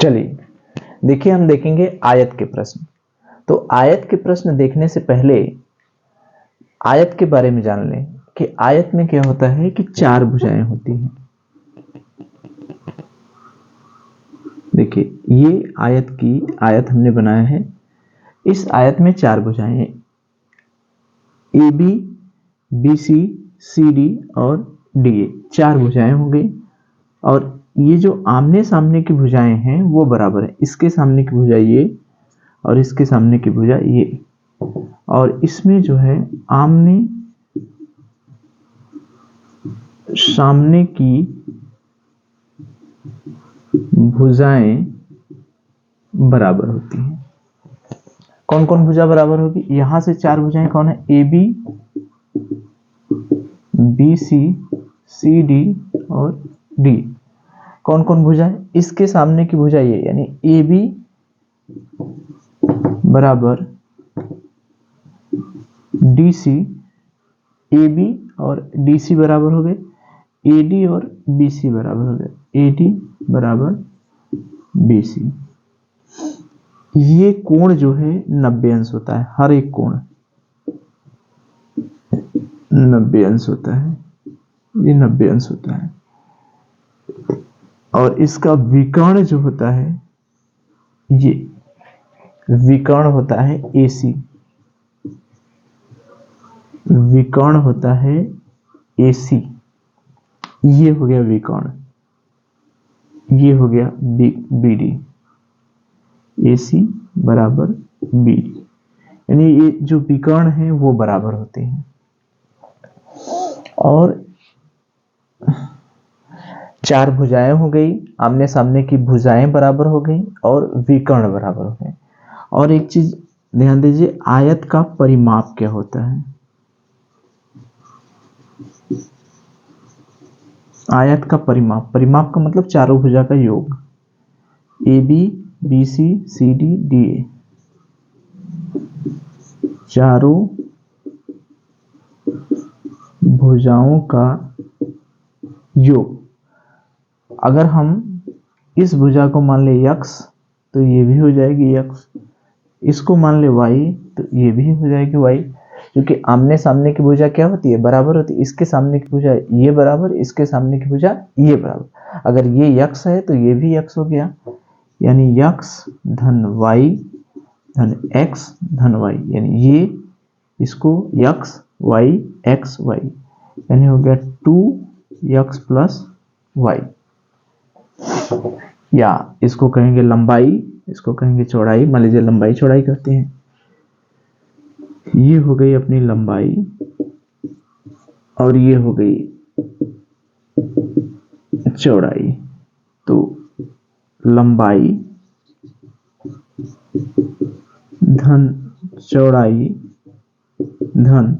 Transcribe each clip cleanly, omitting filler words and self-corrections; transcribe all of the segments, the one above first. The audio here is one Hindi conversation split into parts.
चलिए देखिए, हम देखेंगे आयत के प्रश्न। तो आयत के प्रश्न देखने से पहले आयत के बारे में जान लें कि आयत में क्या होता है कि चार भुजाएं होती हैं। देखिए, ये आयत हमने बनाया है। इस आयत में चार भुजाएं हैं, A B, B C, C D और डी ए। चार भुजाएं हो गई। और ये जो आमने सामने की भुजाएं हैं वो बराबर है। इसके सामने की भुजा ये और इसके सामने की भुजा ये। और इसमें जो है आमने सामने की भुजाएं बराबर होती हैं। कौन कौन भुजा बराबर होगी? यहां से चार भुजाएं कौन है? A B, B C, C D और डी। कौन कौन भुजा है? इसके सामने की भुजा ये, यानी ए बी बराबर डी सी। ए बी और डी सी बराबर हो गए। ए डी और बी सी बराबर हो गए। ए डी बराबर बी सी। ये कोण जो है 90 अंश होता है। हर एक कोण 90 अंश होता है। ये 90 अंश होता है। और इसका विकर्ण जो होता है, ये विकर्ण होता है AC। विकर्ण होता है AC। ये हो गया विकर्ण, ये हो गया BD। AC बराबर BD, यानी ये जो विकर्ण है वो बराबर होते हैं। और चार भुजाएं हो गई, आमने सामने की भुजाएं बराबर हो गई और विकर्ण बराबर हो गए। और एक चीज ध्यान दीजिए, आयत का परिमाप क्या होता है? आयत का परिमाप का मतलब चारों भुजा का योग। A B, B C, C D, D A, चारों भुजाओं का योग। अगर हम इस भुजा को मान ले x तो ये भी हो जाएगी x, इसको मान ले y तो ये भी हो जाएगी y, क्योंकि आमने सामने की भुजा क्या होती है? बराबर होती है। इसके सामने की भुजा ये बराबर, इसके सामने की भुजा ये बराबर। अगर ये x है तो ये भी x हो गया, यानी x धन y धन x धन y, यानी ये इसको x y x y, यानी हो गया 2x प्लस y। या इसको कहेंगे लंबाई, इसको कहेंगे चौड़ाई। मान लीजिए लंबाई चौड़ाई करते हैं। ये हो गई अपनी लंबाई और ये हो गई चौड़ाई। तो लंबाई धन चौड़ाई धन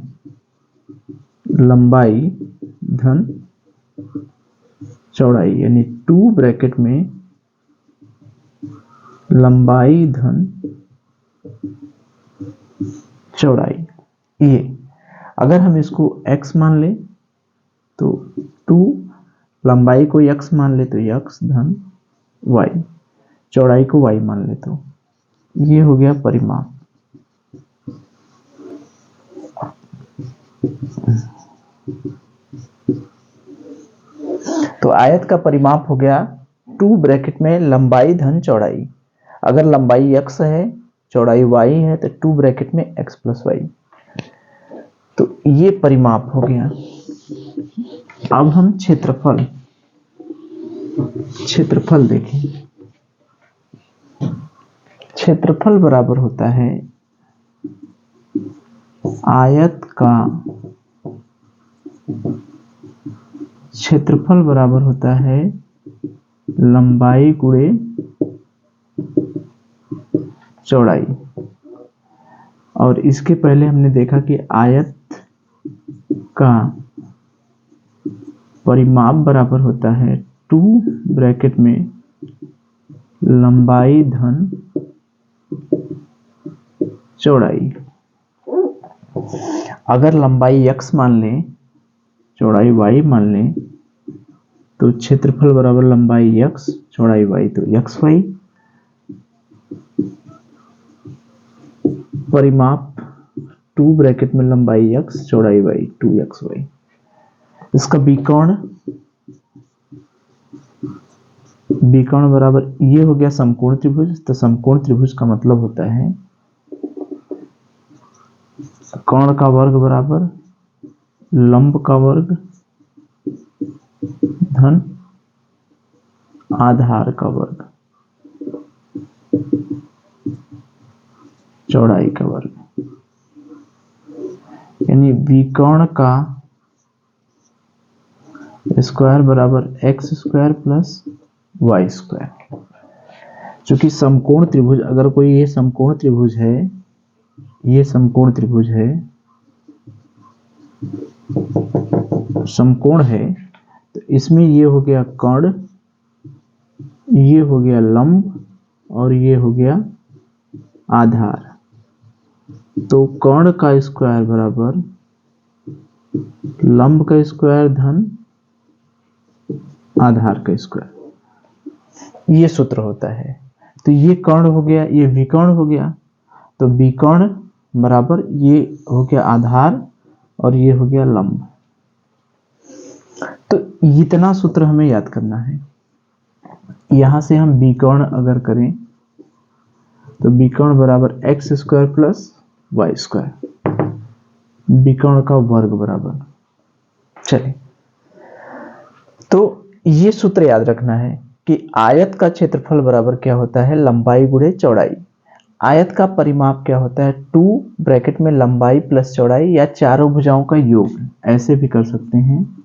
लंबाई धन चौड़ाई, यानी 2 ब्रैकेट में लंबाई धन चौड़ाई। ये अगर हम इसको x मान ले तो 2, लंबाई को x मान ले तो x धन y, चौड़ाई को y मान ले तो ये हो गया परिमाप। तो आयत का परिमाप हो गया 2 ब्रैकेट में लंबाई धन चौड़ाई। अगर लंबाई x है, चौड़ाई y है तो 2 ब्रैकेट में x प्लस y। तो ये परिमाप हो गया। अब हम क्षेत्रफल देखें। क्षेत्रफल बराबर होता है आयत का क्षेत्रफल बराबर होता है लंबाई गुणे चौड़ाई। और इसके पहले हमने देखा कि आयत का परिमाप बराबर होता है 2 ब्रैकेट में लंबाई धन चौड़ाई। अगर लंबाई x मान लें, चौड़ाई y मान लें, तो क्षेत्रफल बराबर लंबाई x चौड़ाई y, तो xy। परिमाप 2 ब्रैकेट में लंबाई x चौड़ाई y 2xy। इसका विकर्ण बराबर ये हो गया समकोण त्रिभुज। तो समकोण त्रिभुज का मतलब होता है कर्ण का वर्ग बराबर लंब का वर्ग धन आधार का वर्ग चौड़ाई का वर्ग। यानी विकर्ण का स्क्वायर बराबर x square plus y square. चूंकि समकोण त्रिभुज, अगर कोई ये समकोण त्रिभुज है, ये समकोण त्रिभुज है, समकोण है, तो इसमें ये हो गया कर्ण, ये हो गया लंब और ये हो गया आधार। तो कर्ण का स्क्वायर बराबर लंब का स्क्वायर धन आधार का स्क्वायर, ये सूत्र होता है। तो ये कर्ण हो गया, ये विकर्ण हो गया। तो विकर्ण बराबर ये हो गया आधार और ये हो गया लंब। तो इतना सूत्र हमें याद करना है। यहां से हम विकर्ण अगर करें तो विकर्ण बराबर x square plus y square, विकर्ण का वर्ग बराबर। चलिए, तो ये सूत्र याद रखना है कि आयत का क्षेत्रफल बराबर क्या होता है, लंबाई गुणे चौड़ाई। आयत का परिमाप क्या होता है, 2 ब्रैकेट में लंबाई प्लस चौड़ाई या चारों भुजाओं का योग। ऐसे भी कर सकते हैं,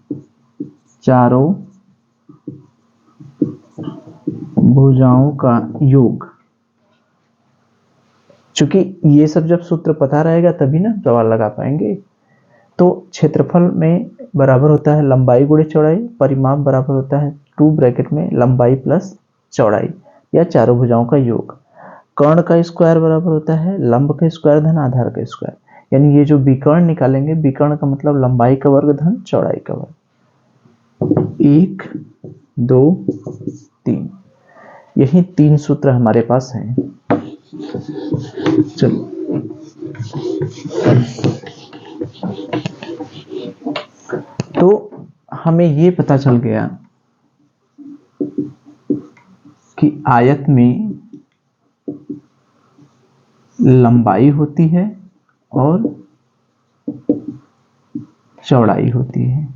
चारों भुजाओं का योग। चूंकि ये सब जब सूत्र पता रहेगा तभी ना सवाल लगा पाएंगे। तो क्षेत्रफल में बराबर होता है लंबाई गुणे चौड़ाई, परिमाप बराबर होता है 2 ब्रैकेट में लंबाई प्लस चौड़ाई या चारों भुजाओं का योग। कर्ण का स्क्वायर बराबर होता है लंब का स्क्वायर धन आधार का स्क्वायर। यानी ये जो विकर्ण निकालेंगे, विकर्ण का मतलब लंबाई का वर्ग धन चौड़ाई का वर्ग। 1 2 3, यही 3 सूत्र हमारे पास हैं। चलो, तो हमें ये पता चल गया कि आयत में लंबाई होती है और चौड़ाई होती है।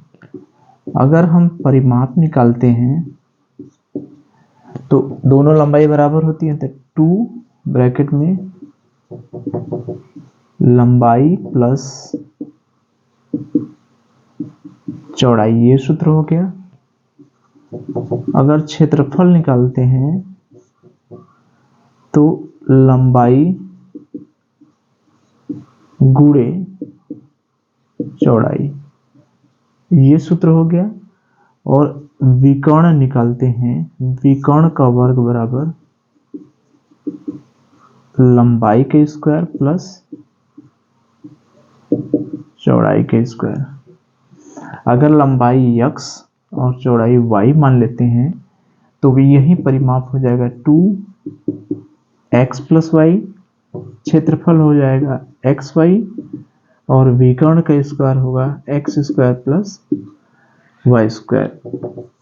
अगर हम परिमाप निकालते हैं तो दोनों लंबाई बराबर होती है। तो 2 ब्रैकेट में लंबाई प्लस चौड़ाई, ये सूत्र हो गया। अगर क्षेत्रफल निकालते हैं तो लंबाई गुणे चौड़ाई, ये सूत्र हो गया। और विकर्ण निकालते हैं, विकर्ण का वर्ग बराबर लंबाई के स्क्वायर प्लस चौड़ाई के स्क्वायर। अगर लंबाई x और चौड़ाई y मान लेते हैं तो भी यही परिमाप हो जाएगा 2x प्लस वाई, क्षेत्रफल हो जाएगा xy और विकर्ण का स्क्वायर होगा x square plus y square.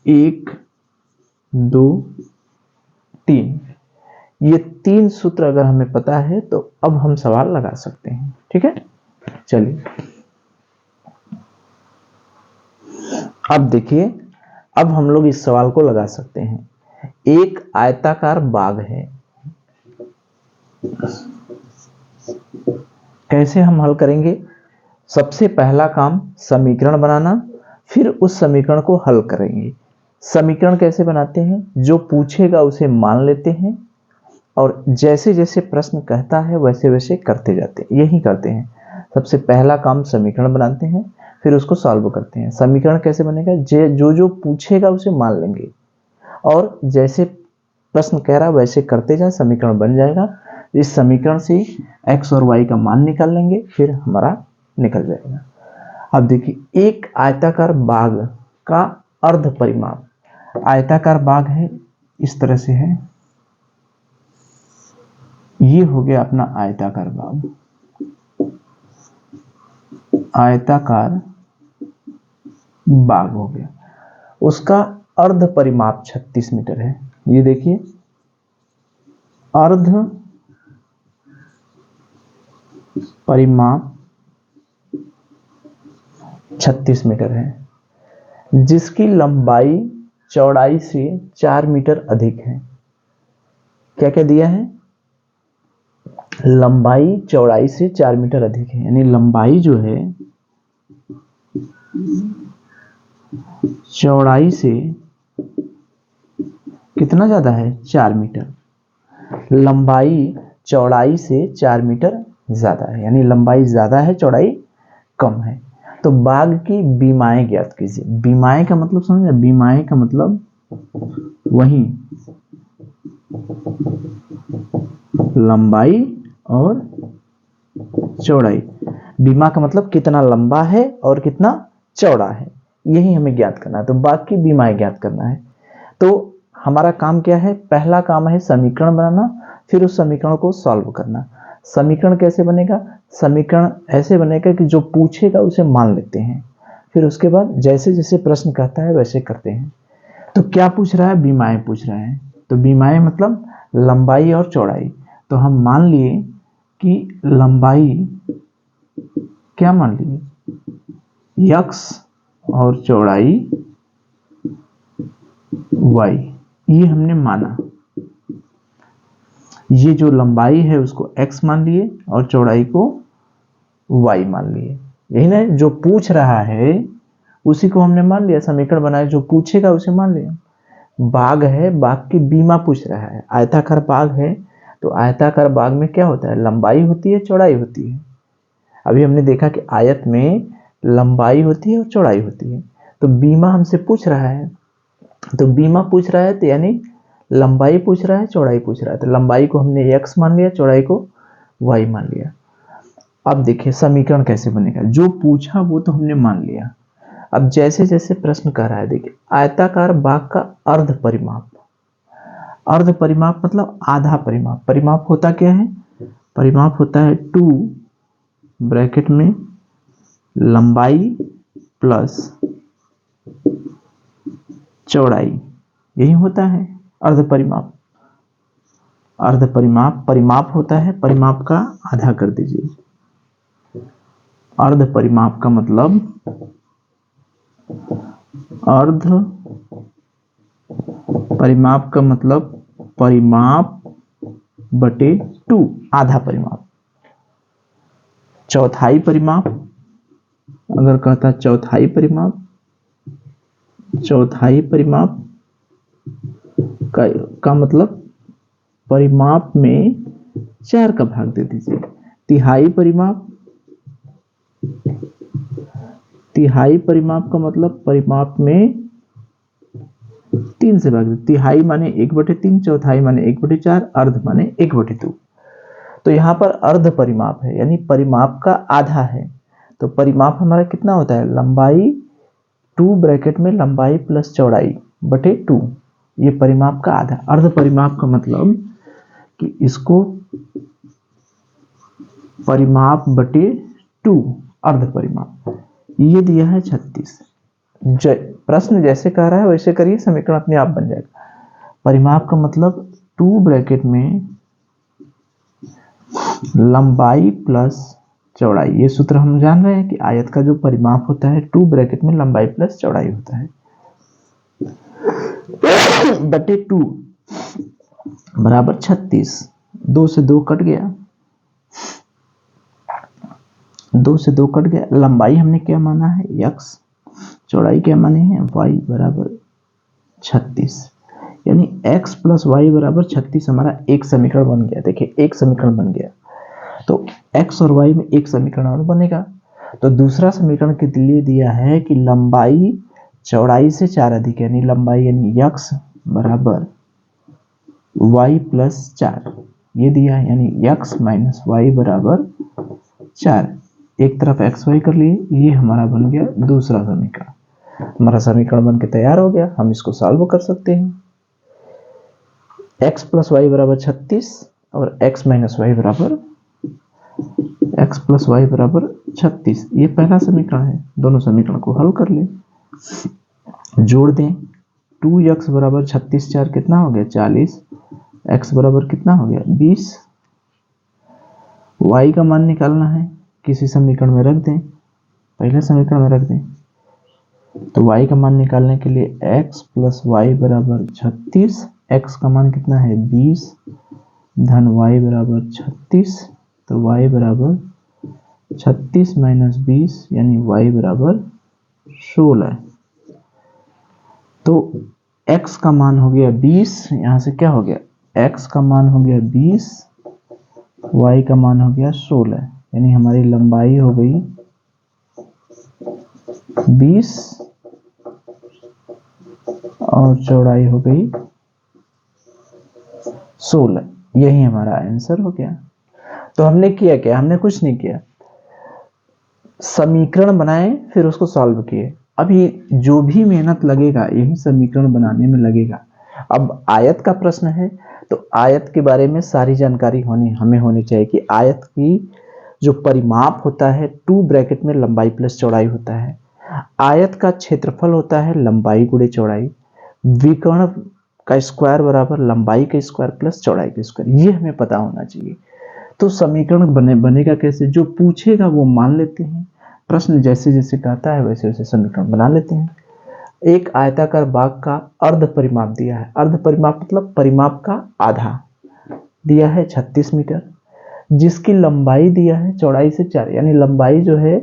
1 2 3, ये 3 सूत्र अगर हमें पता है तो अब हम सवाल लगा सकते हैं। ठीक है, चलिए अब देखिए, अब हम लोग इस सवाल को लगा सकते हैं। एक आयताकार बाग है, कैसे हम हल करेंगे? सबसे पहला काम समीकरण बनाना, फिर उस समीकरण को हल करेंगे। समीकरण कैसे बनाते हैं? जो पूछेगा उसे मान लेते हैं और जैसे जैसे प्रश्न कहता है वैसे वैसे करते जाते हैं, यही करते हैं। सबसे पहला काम समीकरण बनाते हैं, फिर उसको सॉल्व करते हैं। समीकरण कैसे बनेगा? जो जो पूछेगा उसे मान लेंगे और जैसे प्रश्न कह रहा वैसे करते जाए, समीकरण बन जाएगा। इस समीकरण से x और y का मान निकाल लेंगे, फिर हमारा निकल जाएगा। अब देखिए, एक आयताकार बाग का अर्ध परिमाप, आयताकार बाग है, इस तरह से है, ये हो गया अपना आयताकार बाग। आयताकार बाग हो गया। उसका अर्ध परिमाप 36 मीटर है। ये देखिए अर्ध परिमाप 36 मीटर है, जिसकी लंबाई चौड़ाई से 4 मीटर अधिक है। क्या क्या दिया है? लंबाई चौड़ाई से 4 मीटर अधिक है, यानी लंबाई जो है चौड़ाई से कितना ज्यादा है? 4 मीटर। लंबाई चौड़ाई से 4 मीटर ज्यादा है, यानी लंबाई ज्यादा है, चौड़ाई कम है। तो बाग की बीमाएं ज्ञात कीजिए। बीमाएं का मतलब समझे? बीमाएं का मतलब वही लंबाई और चौड़ाई। बीमा का मतलब कितना लंबा है और कितना चौड़ा है, यही हमें ज्ञात करना है। तो बाग की बीमाएं ज्ञात करना है। तो हमारा काम क्या है? पहला काम है समीकरण बनाना, फिर उस समीकरण को सॉल्व करना। समीकरण कैसे बनेगा? समीकरण ऐसे बनेगा कि जो पूछेगा उसे मान लेते हैं, फिर उसके बाद जैसे जैसे प्रश्न कहता है वैसे करते हैं। तो क्या पूछ रहा है? बीमाएं पूछ रहा है। तो बीमाएं मतलब लंबाई और चौड़ाई। तो हम मान लिए कि लंबाई क्या मान लिए? x और चौड़ाई y, ये हमने माना। ये जो लंबाई है उसको x मान लिए और चौड़ाई को y मान लिए। यही ना, जो पूछ रहा है उसी को हमने मान लिया, समीकरण बनाया। जो पूछेगा उसे मान लिया। बाग है, बाग की बीमा पूछ रहा है। आयताकार बाग है, तो आयताकार बाग में क्या होता है? लंबाई होती है, चौड़ाई होती है। अभी हमने देखा कि आयत में लंबाई होती है और चौड़ाई होती है। तो बीमा हमसे पूछ रहा है, तो बीमा पूछ रहा है तो यानी लंबाई पूछ रहा है, चौड़ाई पूछ रहा है। तो लंबाई को हमने x मान लिया, चौड़ाई को y मान लिया। अब देखिए समीकरण कैसे बनेगा। जो पूछा वो तो हमने मान लिया। अब जैसे जैसे प्रश्न कर रहा है, देखिए आयताकार बाग का अर्ध परिमाप। अर्ध परिमाप मतलब आधा परिमाप। परिमाप होता क्या है? परिमाप होता है 2 ब्रैकेट में लंबाई प्लस चौड़ाई, यही होता है अर्ध परिमाप। अर्ध परिमाप, परिमाप होता है, परिमाप का आधा कर दीजिए। अर्ध परिमाप का मतलब अर्ध परिमाप का मतलब परिमाप बटे 2, आधा परिमाप। चौथाई परिमाप अगर कहता चौथाई परिमाप, चौथाई परिमाप का मतलब परिमाप में 4 का भाग दे दीजिए। तिहाई परिमाप, तिहाई परिमाप का मतलब परिमाप में 3 से भाग दे। तिहाई माने 1/3, चौथाई माने 1/4, अर्ध माने 1/2। तो यहाँ पर अर्ध परिमाप है, यानी परिमाप का आधा है। तो परिमाप हमारा कितना होता है? लंबाई 2 ब्रैकेट में लंबाई प्लस चौड़ाई बटे 2, ये परिमाप का आधा। अर्ध परिमाप का मतलब कि इसको परिमाप बटे 2, अर्ध परिमाप। ये दिया है 36। प्रश्न जैसे कह रहा है वैसे करिए, समीकरण अपने आप बन जाएगा। परिमाप का मतलब 2 ब्रैकेट में लंबाई प्लस चौड़ाई। ये सूत्र हम जान रहे हैं कि आयत का जो परिमाप होता है 2 ब्रैकेट में लंबाई प्लस चौड़ाई होता है बटे 2 बराबर 36। 2 से 2 कट गया, 2 से 2 कट गया। लंबाई हमने क्या माना है? x, चौड़ाई क्या माने हैं? y बराबर 36, यानी x प्लस y बराबर 36 हमारा एक समीकरण बन गया। देखिए एक समीकरण बन गया, तो x और y में एक समीकरण और बनेगा। तो दूसरा समीकरण के लिए दिया है कि लंबाई चौड़ाई से 4 अधिक, यानी लंबाई यानी x बराबर y प्लस 4, ये दिया है, यानी x माइनस y बराबर 4। एक तरफ एक्स वाई कर लिए, ये हमारा बन गया दूसरा समीकरण। हमारा समीकरण बन के तैयार हो गया। हम इसको सॉल्व कर सकते हैं। x प्लस वाई बराबर 36 और x माइनस वाई बराबर, x प्लस वाई बराबर 36। ये पहला समीकरण है, दोनों समीकरण को हल कर ले, जोड़ दें। 2x बराबर 36 4 कितना हो गया 40, x बराबर कितना हो गया 20। y का मान निकालना है, किसी समीकरण में रख दें, पहले समीकरण में रख दें। तो y का मान निकालने के लिए x प्लस वाई बराबर 36, x का मान कितना है 20 धन y बराबर 36, तो y बराबर 36 माइनस 20 यानी y बराबर 16। तो x का मान हो गया 20, यहां से क्या हो गया x का मान हो गया 20, y का मान हो गया 16, यानी हमारी लंबाई हो गई 20 और चौड़ाई हो गई 16। यही हमारा आंसर हो गया। तो हमने किया क्या, हमने कुछ नहीं किया, समीकरण बनाए फिर उसको सॉल्व किए। अब ये जो भी मेहनत लगेगा यही समीकरण बनाने में लगेगा। अब आयत का प्रश्न है तो आयत के बारे में सारी जानकारी हमें होनी चाहिए कि आयत की जो परिमाप होता है 2 ब्रैकेट में लंबाई प्लस चौड़ाई होता है। आयत का क्षेत्रफल होता है लंबाई गुणे चौड़ाई। विकर्ण का स्क्वायर बराबर लंबाई का स्क्वायर प्लस चौड़ाई का स्क्वायर, ये हमें पता होना चाहिए। तो समीकरण बनेगा कैसे, जो पूछेगा वो मान लेते हैं, प्रश्न जैसे जैसे कहता है वैसे वैसे समीकरण बना लेते हैं। एक आयताकार बाग का अर्ध परिमाप दिया है, अर्ध परिमाप मतलब परिमाप का आधा दिया है 36 मीटर, जिसकी लंबाई दिया है चौड़ाई से 4, यानी लंबाई जो है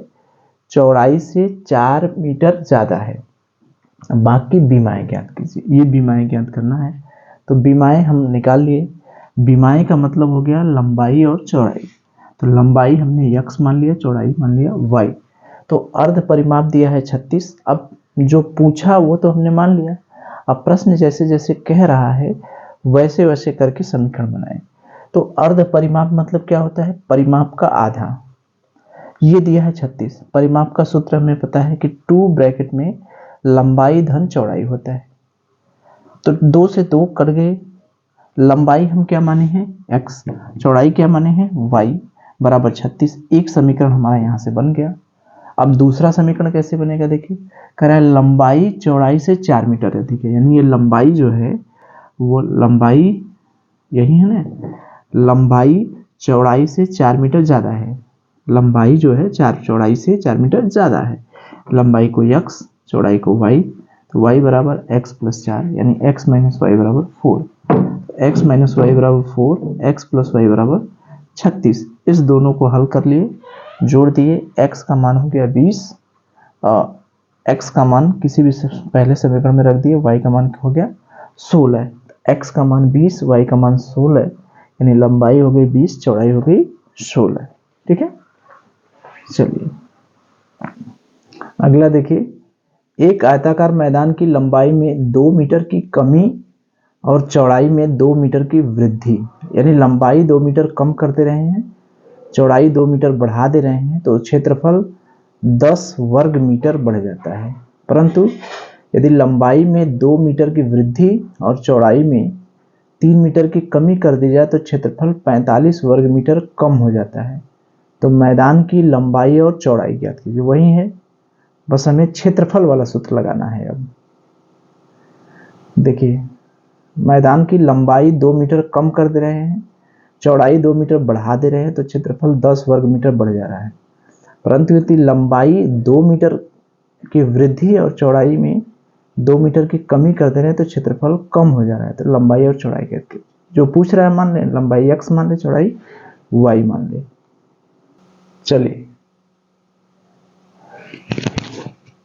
चौड़ाई से 4 मीटर ज्यादा है। बाकी बीमाएं ज्ञात कीजिए, ये बीमाएं ज्ञात करना है। तो बीमाएं हम निकाल लिए, बीमाएं का मतलब हो गया लंबाई और चौड़ाई। तो लंबाई हमने x मान लिया, चौड़ाई मान लिया y। तो अर्ध परिमाप दिया है 36, अब जो पूछा वो तो हमने मान लिया। अब प्रश्न जैसे जैसे कह रहा है वैसे वैसे करके समीकरण बनाए। तो अर्ध परिमाप मतलब क्या होता है, परिमाप का आधा। ये दिया है 36, परिमाप का सूत्र हमें पता है कि 2 ब्रैकेट में लंबाई धन चौड़ाई होता है। तो 2 से 2 कट गए, लंबाई हम क्या माने हैं x, चौड़ाई क्या माने हैं y बराबर 36। एक समीकरण हमारा यहां से बन गया। अब दूसरा समीकरण कैसे बनेगा देखिए, कह रहा है लंबाई चौड़ाई से 4 मीटर अधिक है, यानी ये लंबाई जो है वो लंबाई यही है ना, लंबाई चौड़ाई से 4 मीटर ज्यादा है। लंबाई जो है चौड़ाई से 4 मीटर ज्यादा है। लंबाई को x, चौड़ाई को y, तो y बराबर x प्लस 4 यानी x माइनस वाई बराबर 4। x माइनस वाई बराबर 4, x प्लस वाई बराबर 36। इस दोनों को हल कर लिए, जोड़ दिए, x का मान हो गया 20, x का मान किसी भी पहले समीकरण में रख दिए, y का मान हो गया 16। x का मान 20, y का मान 16, यानी लंबाई हो गई 20, चौड़ाई हो गई 16। ठीक है, चलिए अगला देखिए, एक आयताकार मैदान की लंबाई में 2 मीटर की कमी और चौड़ाई में 2 मीटर की वृद्धि, यानी लंबाई 2 मीटर कम करते रहे हैं, चौड़ाई 2 मीटर बढ़ा दे रहे हैं, तो क्षेत्रफल 10 वर्ग मीटर बढ़ जाता है। परंतु यदि लंबाई में 2 मीटर की वृद्धि और चौड़ाई में 3 मीटर की कमी कर दी जाए तो क्षेत्रफल 45 वर्ग मीटर कम हो जाता है। तो मैदान की लंबाई और चौड़ाई ज्ञात कीजिए, वही है, बस हमें क्षेत्रफल वाला सूत्र लगाना है। अब देखिए, मैदान की लंबाई 2 मीटर कम कर दे रहे हैं, चौड़ाई 2 मीटर बढ़ा दे रहे हैं, तो क्षेत्रफल 10 वर्ग मीटर बढ़ जा रहा है। परंतु यदि लंबाई 2 मीटर की वृद्धि और चौड़ाई में 2 मीटर की कमी कर दे रहे हैं तो क्षेत्रफल कम हो जा रहा है। तो लंबाई और चौड़ाई करके जो पूछ रहा है मान ले, लंबाई x मान ले, चौड़ाई y मान ले। चलिए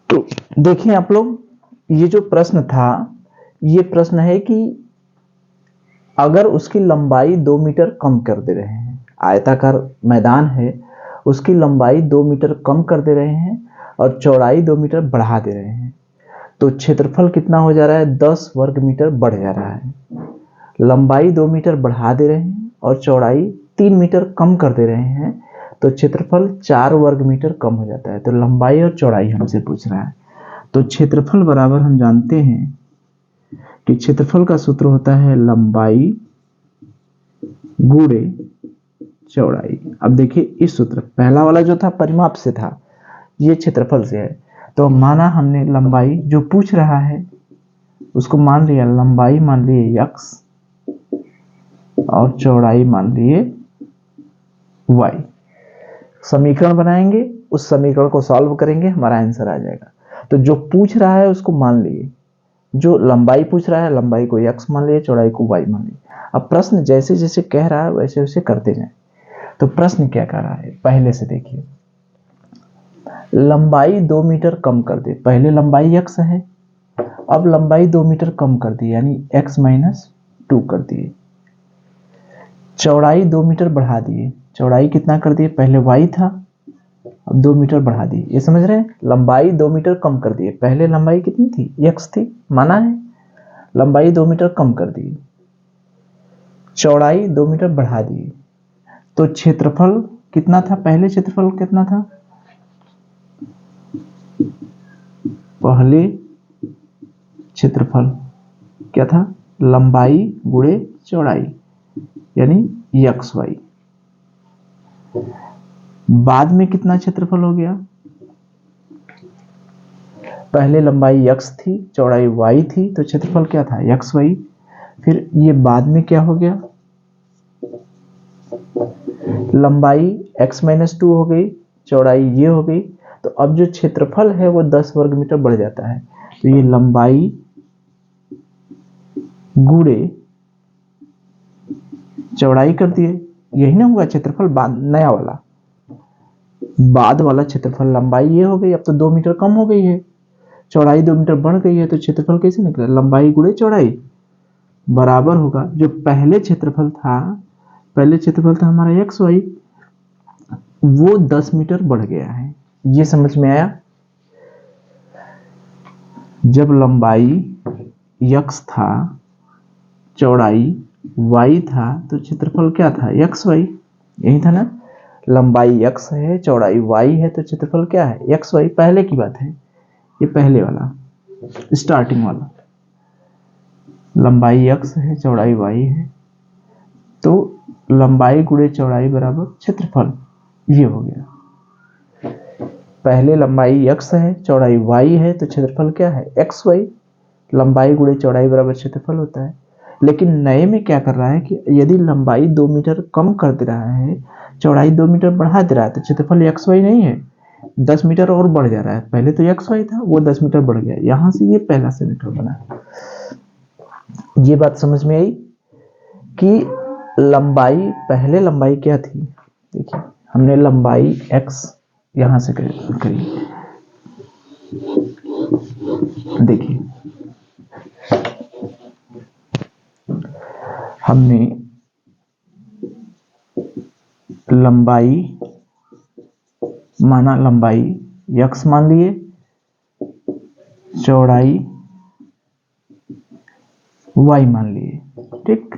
तो देखें आप लोग, ये जो प्रश्न था, ये प्रश्न है कि अगर उसकी लंबाई 2 मीटर कम कर दे रहे हैं, आयताकार मैदान है, उसकी लंबाई 2 मीटर कम कर दे रहे हैं और चौड़ाई 2 मीटर बढ़ा दे रहे हैं, तो क्षेत्रफल कितना हो जा रहा है 10 वर्ग मीटर बढ़ जा रहा है। लंबाई 2 मीटर बढ़ा दे रहे हैं और चौड़ाई 3 मीटर कम कर दे रहे हैं, तो क्षेत्रफल 4 वर्ग मीटर कम हो जाता है। तो लंबाई और चौड़ाई हमसे पूछ रहा है, तो क्षेत्रफल बराबर हम जानते हैं कि क्षेत्रफल का सूत्र होता है लंबाई गुणे चौड़ाई। अब देखिए इस सूत्र, पहला वाला जो था परिमाप से था, ये क्षेत्रफल से है। तो माना हमने लंबाई जो पूछ रहा है उसको मान लिया, लंबाई मान लिए x और चौड़ाई मान लिए y। समीकरण बनाएंगे, उस समीकरण को सॉल्व करेंगे, हमारा आंसर आ जाएगा। तो जो पूछ रहा है उसको मान लिए, जो लंबाई पूछ रहा है लंबाई को x मान लिए, चौड़ाई को y मान लिए। अब प्रश्न जैसे जैसे कह रहा है वैसे वैसे करते जाएं। तो प्रश्न क्या कह रहा है, पहले से देखिए, लंबाई 2 मीटर कम कर दे। पहले लंबाई x है, अब लंबाई 2 मीटर कम कर दी, यानी x माइनस 2 कर दिए। चौड़ाई 2 मीटर बढ़ा दिए, चौड़ाई कितना कर दिए, पहले y था अब 2 मीटर बढ़ा दिए। ये समझ रहे हैं, लंबाई 2 मीटर कम कर दिए। पहले लंबाई कितनी थी, x थी, माना है, लंबाई 2 मीटर कम कर दी, चौड़ाई 2 मीटर बढ़ा दी। तो क्षेत्रफल कितना था, पहले क्षेत्रफल कितना था, पहले क्षेत्रफल क्या था, लंबाई गुणे चौड़ाई यानी xy। बाद में कितना क्षेत्रफल हो गया, पहले लंबाई x थी चौड़ाई y थी, तो क्षेत्रफल क्या था xy। फिर ये बाद में क्या हो गया, लंबाई x माइनस 2 हो गई, चौड़ाई ये हो गई। तो अब जो क्षेत्रफल है वो 10 वर्ग मीटर बढ़ जाता है। तो ये लंबाई गुणे चौड़ाई कर दिए, यही ना हुआ क्षेत्रफल, बाद नया वाला, बाद वाला क्षेत्रफल लंबाई ये हो गई, अब तो 2 मीटर कम हो गई है, चौड़ाई 2 मीटर बढ़ गई है। तो क्षेत्रफल कैसे निकला, लंबाई गुणे चौड़ाई बराबर होगा जो पहले क्षेत्रफल था, पहले क्षेत्रफल था हमारा xy, वो 10 मीटर बढ़ गया है। ये समझ में आया, जब लंबाई x था चौड़ाई y था तो क्षेत्रफल क्या था xy, यही था ना, लंबाई x है चौड़ाई y है तो क्षेत्रफल क्या है xy। पहले की बात है, ये पहले वाला स्टार्टिंग वाला, लंबाई x है चौड़ाई y है, तो लंबाई गुणे चौड़ाई बराबर क्षेत्रफल, ये हो गया। पहले लंबाई x है चौड़ाई y है तो क्षेत्रफल क्या है xy, लंबाई गुणे चौड़ाई बराबर क्षेत्रफल होता है। लेकिन नए में क्या कर रहा है कि यदि लंबाई 2 मीटर कम कर दे रहा है, चौड़ाई 2 मीटर बढ़ा दे रहा है, तो क्षेत्रफल xy नहीं है, 10 मीटर और बढ़ जा रहा है। पहले तो xy था, वो 10 मीटर बढ़ गया, यहां से ये पहला समीकरण बना। ये बात समझ में आई कि लंबाई, पहले लंबाई क्या थी, देखिए हमने लंबाई x यहां से करी, देखिए हमने लंबाई माना, लंबाई x मान लिए, चौड़ाई y मान लिए, ठीक।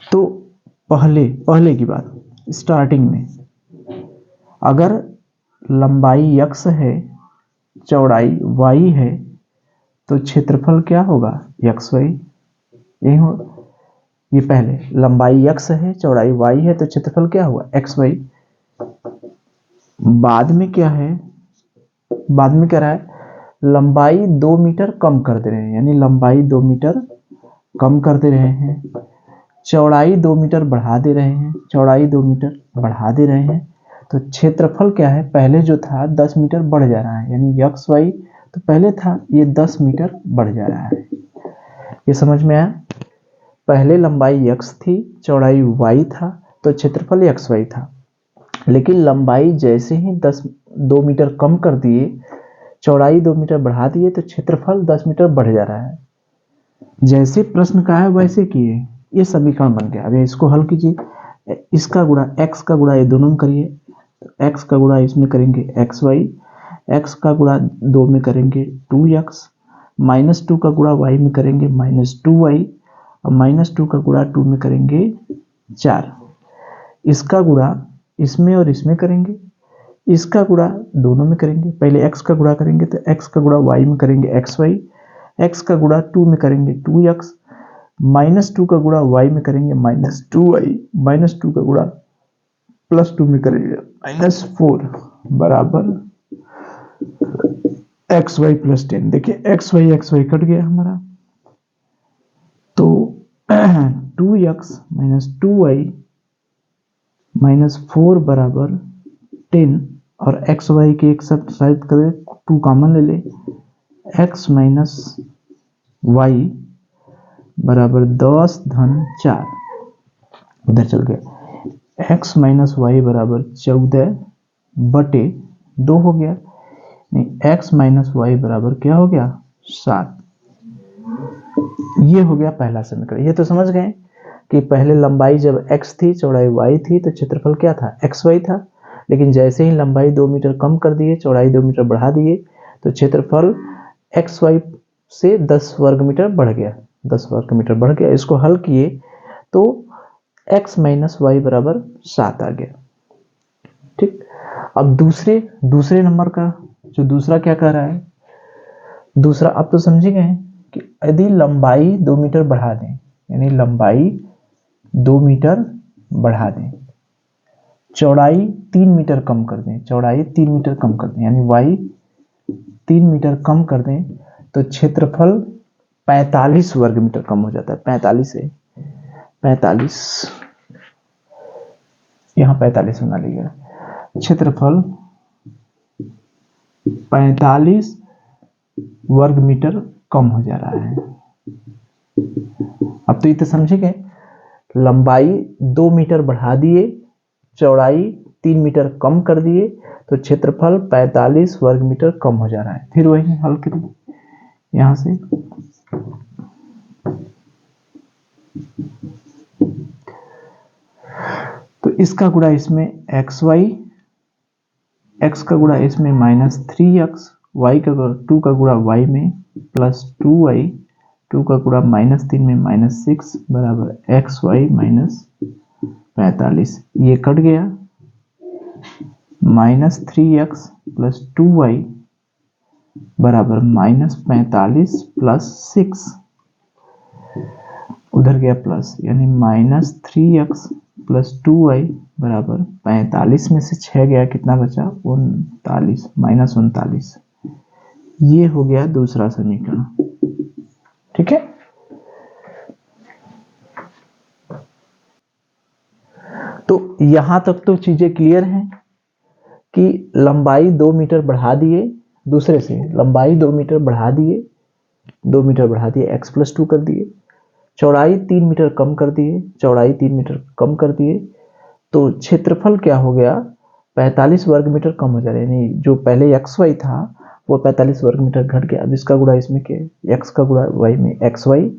तो पहले की बात, स्टार्टिंग में अगर लंबाई x है चौड़ाई y है तो क्षेत्रफल क्या होगा xy, यही हो। ये पहले लंबाई x है चौड़ाई y है तो क्षेत्रफल क्या हुआ xy। बाद में क्या है, बाद में क्या रहा है, लंबाई 2 मीटर कम कर दे रहे हैं, यानी लंबाई 2 मीटर कम कर दे रहे हैं, चौड़ाई 2 मीटर बढ़ा दे रहे हैं, चौड़ाई 2 मीटर बढ़ा दे रहे हैं। तो क्षेत्रफल क्या है, पहले जो था 10 मीटर बढ़ जा रहा है, यानी xy तो पहले था, ये 10 मीटर बढ़ जा रहा है। ये समझ में आया, पहले लंबाई x थी चौड़ाई y था तो क्षेत्रफल xy था, लेकिन लंबाई जैसे ही 2 मीटर कम कर दिए, चौड़ाई 2 मीटर बढ़ा दिए, तो क्षेत्रफल 10 मीटर बढ़ जा रहा है। जैसे प्रश्न का है वैसे किए, ये समीकरण बन गया। अभी इसको हल कीजिए, इसका गुणा x का गुणा ये दोनों में करिए, तो x का गुणा इसमें करेंगे xy, x का गुणा 2 में करेंगे 2x, -2 का गुणा y में करेंगे -2y, और -2 का गुणा 2 में करेंगे 4। इसका गुणा इसमें और इसमें करेंगे, इसका गुणा दोनों में करेंगे। पहले x का गुणा करेंगे तो x का गुणा y में करेंगे xy, x का गुणा 2 में करेंगे 2x, -2 का गुणा y में करेंगे -2y, -2 का गुणा +2 में करेंगे -4 बराबर xy + 10। देखिए xy कट गया हमारा, तो 2x - 2y - 4 बराबर 10, और xy के एक साथ साइड करें 2 कॉमन ले ले, x - y बराबर 10 धन 4 उधर चल गया, x - y बराबर 14 बटे 2 हो गया, नहीं x - y बराबर क्या हो गया 7। ये हो गया पहला समीकरण। ये तो समझ गए कि पहले लंबाई जब x थी, चौड़ाई y थी, तो क्षेत्रफल क्या था xy था, लेकिन जैसे ही लंबाई 2 मीटर कम कर दिए, चौड़ाई 2 मीटर बढ़ा दिए, तो क्षेत्रफल xy से 10 वर्ग मीटर बढ़ गया, 10 वर्ग मीटर बढ़ गया। इसको हल किए तो x - y बराबर 7 आ गया। ठीक, अब दूसरे नंबर का जो दूसरा क्या कह रहा है, दूसरा अब तो समझे गए कि यदि लंबाई 2 मीटर बढ़ा दें, यानी लंबाई 2 मीटर बढ़ा दें, चौड़ाई 3 मीटर कम कर दें, चौड़ाई 3 मीटर कम कर दें, यानी y 3 मीटर कम कर दें, तो क्षेत्रफल 45 वर्ग मीटर कम हो जाता है। 45 है, 45 यहाँ 45 बना लिया, क्षेत्रफल 45 वर्ग मीटर कम हो जा रहा है। अब तो ये तो समझे गए, लंबाई 2 मीटर बढ़ा दिए, चौड़ाई 3 मीटर कम कर दिए, तो क्षेत्रफल 45 वर्ग मीटर कम हो जा रहा है। फिर वही हल करिए यहां से, तो इसका गुणा इसमें xy, x का गुणा इसमें -3x, y का गुणा 2 का गुणा y में +2y, 2 का गुणा -3 में -6 बराबर xy -45। ये कट गया, -3x + 2y बराबर -45 + 6, उधर गया प्लस, यानी -3x + 2y बराबर 45 में से 6 गया, कितना बचा 39, -39। ये हो गया दूसरा समीकरण। ठीक है, तो यहां तक तो चीजें क्लियर हैं कि लंबाई 2 मीटर बढ़ा दिए, दूसरे से लंबाई 2 मीटर बढ़ा दिए, 2 मीटर बढ़ा दिए, x + 2 कर दिए, चौड़ाई 3 मीटर कम कर दिए, चौड़ाई 3 मीटर कम कर दिए, तो क्षेत्रफल क्या हो गया 45 वर्ग मीटर कम हो जा रहा है, यानी जो पहले xy था वो 45 वर्ग मीटर घट गया। अब इसका गुणा इसमें क्या, x का गुणा y में xy,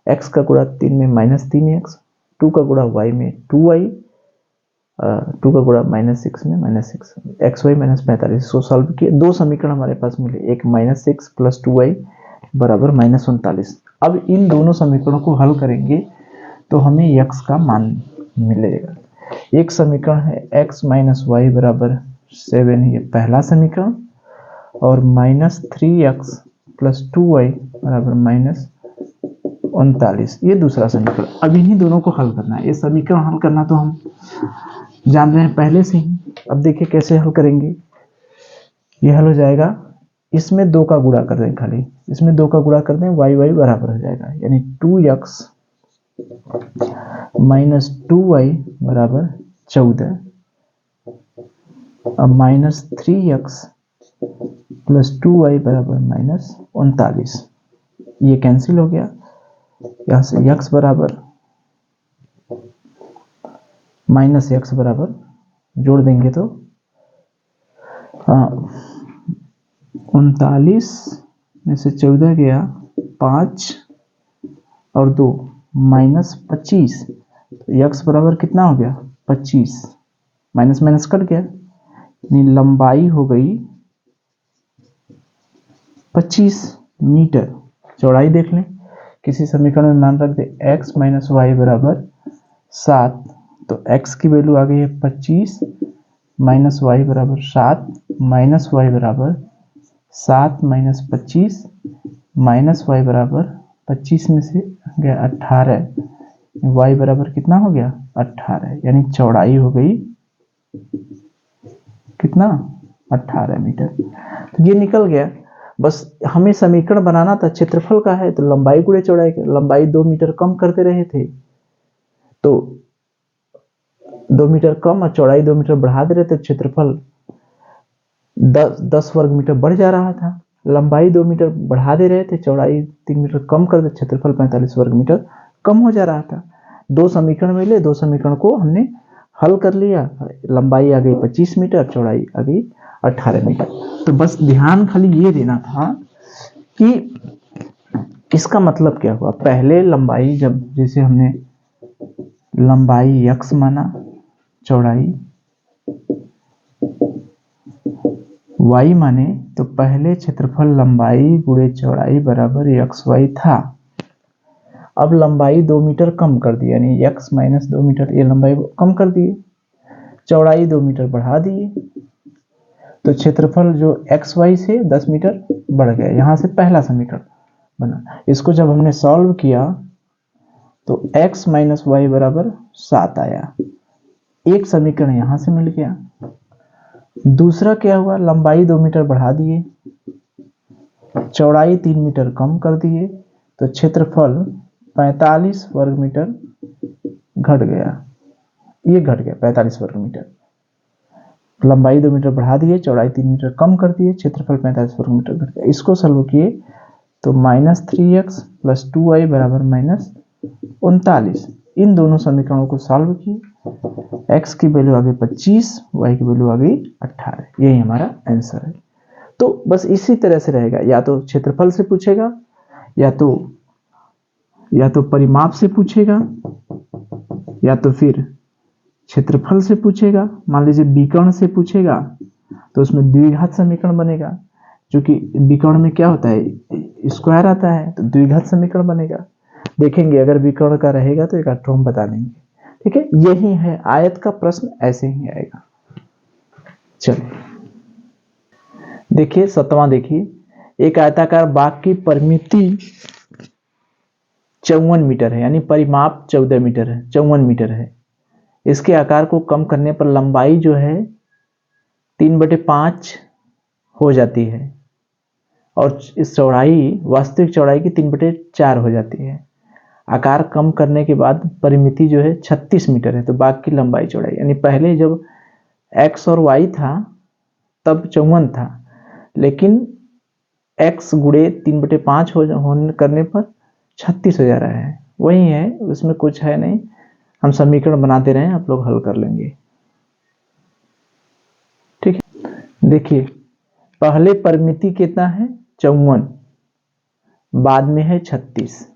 x का गुणा 3 में -3x, 2 का गुणा y में 2y, 2 का गुणा -6 में -6, xy -45। इसको सॉल्व किए, दो समीकरण हमारे पास मिले, एक -6 + 2y बराबर -39। अब इन दोनों समीकरणों को हल करेंगे तो हमें x का मान मिलेगा। एक समीकरण है x - y बराबर 7, ये पहला समीकरण, और -3x + 2y बराबर -39, ये दूसरा समीकरण। अब इन्हीं दोनों को हल करना है। ये समीकरण हल करना तो हम जान रहे हैं पहले से ही। अब देखिए कैसे हल करेंगे। ये हल हो जाएगा, इसमें 2 का गुणा कर दें, खाली इसमें 2 का गुणा कर दें, y बराबर हो जाएगा, यानी 2x - 2y बराबर 14, अब -3x + 2y बराबर -39। ये कैंसिल हो गया, यहां से x बराबर -x बराबर जोड़ देंगे तो 39 में से 14 गया, 5 और 2 -25, तो x बराबर कितना हो गया 25, माइनस माइनस कट गया, यानी लंबाई हो गई 25 मीटर। चौड़ाई देख लें, किसी समीकरण में मान रख दे x - y बराबर 7, तो x की वैल्यू आ गई है 25, -y बराबर 7, -y बराबर 7 - 25, -y बराबर 25 में से गया 18, y बराबर कितना हो गया 18, यानी चौड़ाई हो गई कितना 18 मीटर। तो ये निकल गया। बस हमें समीकरण बनाना था, क्षेत्रफल का है तो लंबाई गुणे चौड़ाई, लंबाई 2 मीटर कम करते रहे थे तो 2 मीटर कम और चौड़ाई 2 मीटर बढ़ा दे रहे थे, क्षेत्रफल 10 वर्ग मीटर बढ़ जा रहा था। लंबाई 2 मीटर बढ़ा दे रहे थे, चौड़ाई 3 मीटर कम कर दे, क्षेत्रफल 45 वर्ग मीटर कम हो जा रहा था। दो समीकरण मिले, दो समीकरण को हमने हल कर लिया। लंबाई आ गई 25 मीटर, चौड़ाई आ गई 18 मीटर। तो बस ध्यान खाली ये देना था कि इसका मतलब क्या हुआ। पहले लंबाई, जब जैसे हमने लंबाई x माना, चौड़ाई y माने, तो पहले क्षेत्रफल लंबाई गुणे चौड़ाई बराबर xy था। अब लंबाई 2 मीटर कम कर दी, यानी x माइनस 2 मीटर, ये लंबाई कम कर दिए, चौड़ाई 2 मीटर बढ़ा दिए, तो क्षेत्रफल जो xy से 10 मीटर बढ़ गया। यहां से पहला समीकरण बना। इसको जब हमने सॉल्व किया तो x माइनस वाई बराबर 7 आया। एक समीकरण यहां से मिल गया। दूसरा क्या हुआ, लंबाई 2 मीटर बढ़ा दिए, चौड़ाई 3 मीटर कम कर दिए, तो क्षेत्रफल 45 वर्ग मीटर घट गया। ये घट गया 45 वर्ग मीटर। लंबाई 2 मीटर बढ़ा दिए, चौड़ाई 3 मीटर कम कर दिए, क्षेत्रफल 45 वर्ग मीटर घट गया। इसको सॉल्व किए तो -3x + 2y बराबर -39। इन दोनों समीकरणों को सॉल्व किए, x की वैल्यू आ गई 25, y की वैल्यू आ गई 18। यही हमारा आंसर है। तो बस इसी तरह से रहेगा, या तो क्षेत्रफल से पूछेगा, या तो परिमाप से पूछेगा, या तो फिर क्षेत्रफल से पूछेगा। मान लीजिए विकर्ण से पूछेगा तो उसमें द्विघात समीकरण बनेगा, जो कि विकर्ण में क्या होता है, स्क्वायर आता है, तो द्विघात समीकरण बनेगा। देखेंगे अगर विकर्ण का रहेगा तो एक आध हम बता देंगे। ठीक है, यही है आयत का प्रश्न, ऐसे ही आएगा। चलिए देखिए 7वां, देखिए एक आयताकार बाग की परिमिति 54 मीटर है, यानी परिमाप 14 मीटर है, 54 मीटर है। इसके आकार को कम करने पर लंबाई जो है 3/5 हो जाती है और इस चौड़ाई, वास्तविक चौड़ाई की 3/4 हो जाती है। आकार कम करने के बाद परिमिति जो है 36 मीटर है। तो बाग की लंबाई चौड़ाई, यानी पहले जब x और y था तब 54 था, लेकिन x गुणे 3/5 होने करने पर 36 हो जा रहा है। वही है, उसमें कुछ है नहीं, हम समीकरण बनाते रहे, आप लोग हल कर लेंगे। ठीक है, देखिए पहले परिमिति कितना है 54, बाद में है 36।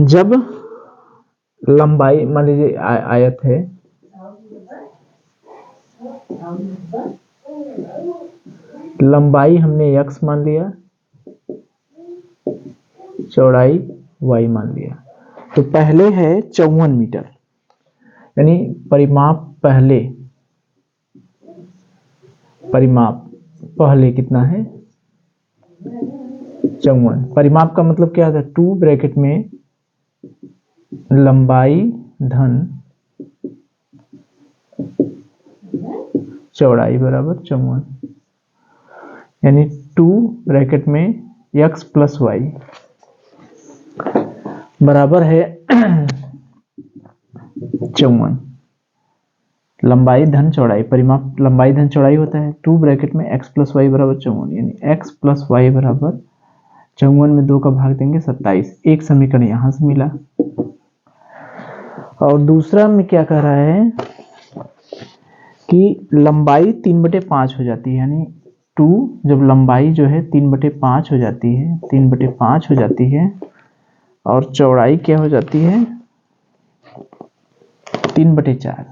जब लंबाई, मान लीजिए आयत है, लंबाई हमने x मान लिया, चौड़ाई y मान लिया, तो पहले है 54 मीटर, यानी परिमाप पहले कितना है 54। परिमाप का मतलब क्या था, 2 ब्रैकेट में लंबाई धन चौड़ाई बराबर 54, यानी 2 ब्रैकेट में x प्लस y बराबर है 54। लंबाई धन चौड़ाई, परिमाप लंबाई धन चौड़ाई होता है, 2 ब्रैकेट में x प्लस वाई बराबर 54, यानी x प्लस वाई बराबर 54 में 2 का भाग देंगे 27। एक समीकरण यहां से मिला। और दूसरा में क्या कह रहा है कि लंबाई 3/5 हो जाती है, यानी 2 जब लंबाई जो है 3/5 हो जाती है, 3/5 हो जाती है, और चौड़ाई क्या हो जाती है 3/4,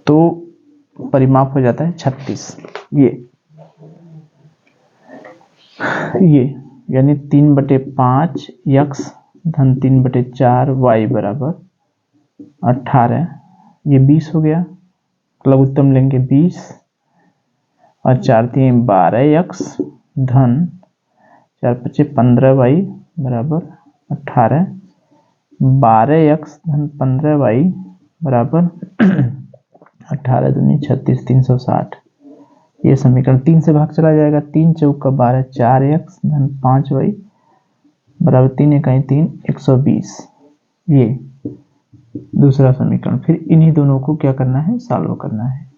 तो परिमाप हो जाता है 36। ये यानी 3/5 x धन 3/4 y बराबर 18, ये 20 हो गया। लघुत्तम लेंगे 20, और 4 3 12x धन 4 5 15y बराबर 18, 12x धन 15y बराबर 18 दूनी 36, 360। ये समीकरण 3 से भाग चला जाएगा, 3 चौका 12, 4x धन 5y बराबर 3 इकाई 3, 120। ये दूसरा समीकरण। फिर इन्हीं दोनों को क्या करना है, सॉल्व करना है।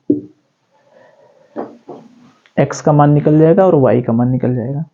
x का मान निकल जाएगा और y का मान निकल जाएगा।